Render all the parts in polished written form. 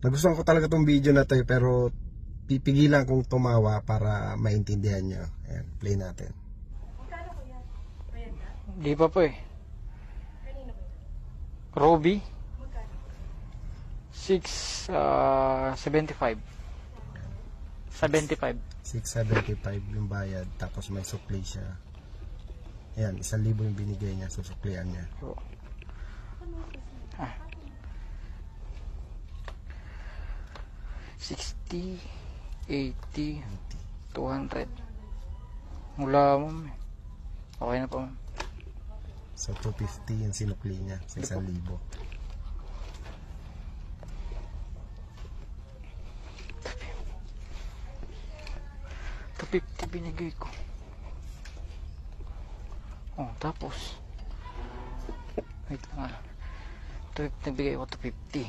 Nagustuhan ko talaga tong video na to pero pipigilan kong tumawa para maintindihan nyo. Ayan, play natin. Magkano ko yan? Bayad na? Di pa po eh. Kanino ba yan? Roby, Magkano? 675. 75. 675 yung bayad, tapos may sukli siya. Ayan, 1,000 yung binigay niya, susuklian niya. So, ah. 60, 80, 200. Mula mo. Okay na po. So 250 yung sinukli niya sa 1,000. 250 binigay ko. Oh, tapos wait lang ah. 250 bigay ko 250.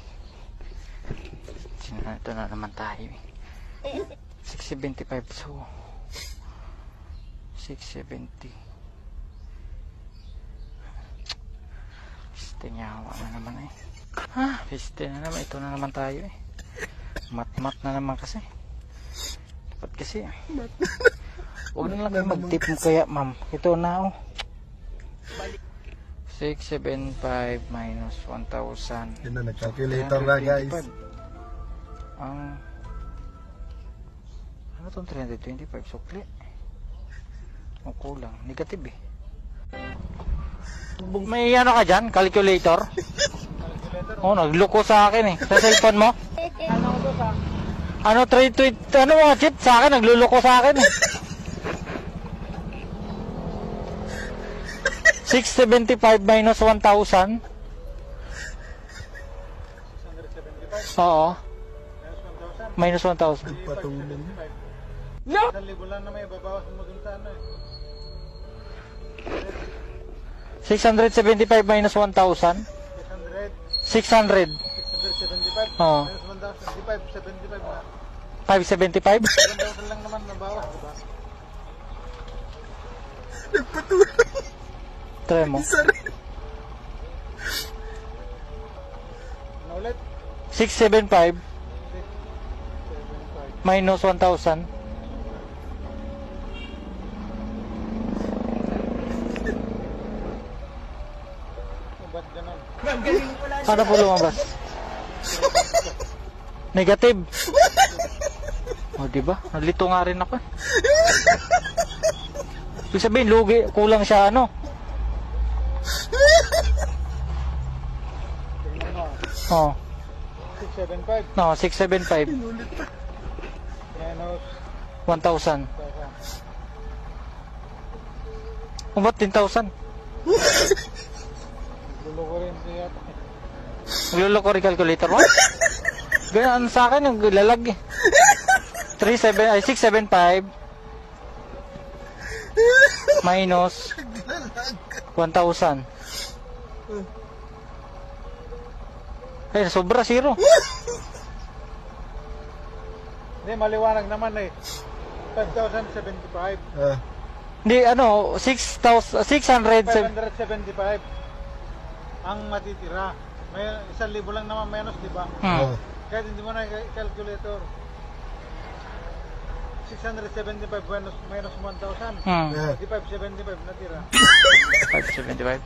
Ito na naman tayo eh. 675 so 670. Piste niya hawa na naman eh. Ha? Piste na naman. Ito na naman tayo eh. Mat-mat na naman kasi. Dapat kasi huwag na lang kayo mag-tip mo kaya ma'am. Ito na oh. 675 minus 1,000. Yun na, nag-calculator na guys. Ang ano itong 325 sukli? O kulang. Negative eh. May ano ka dyan? Calculator? Oh, nagloko sa akin eh. Sa cellphone mo? Ano trade tweet? Ano mga chip sa akin? Nagluloko sa akin eh. 675 minus 1,000. Oo. Minus 1,000. Patulan. No! 1,000 lang na may babawas mo dun sa ano eh. 675 minus 1,000. 600. 600. 675. Oo. Minus 1,000. 575 na. 575? 1,000 lang naman nabawas, diba? Nagpatulan. Try mo. Ano ulit? 675 675. minus 1,000. Oh, ba't ganun? Ano po lumabas? Negative. O, diba? Nalito nga rin ako. Ibig sabihin, lugi. Kulang siya, ano? Tingnan mo. Oh. 675. No, 675 Minus 1,000. 1,000. O, ba't 10,000? Gulo ko rin siya. Nagluloko rin calculator mo? Ganyan sa akin, naglalag eh. 675 minus 1,000. Eh, sobra, zero. Hindi, maliwanag naman eh. 5,075. Hindi, ano, 675. 575 ang matitira. May 1,000 lang naman menos, di ba? Kahit hindi mo na calculator. 675 minus 1,000. Di 575 natira. 575.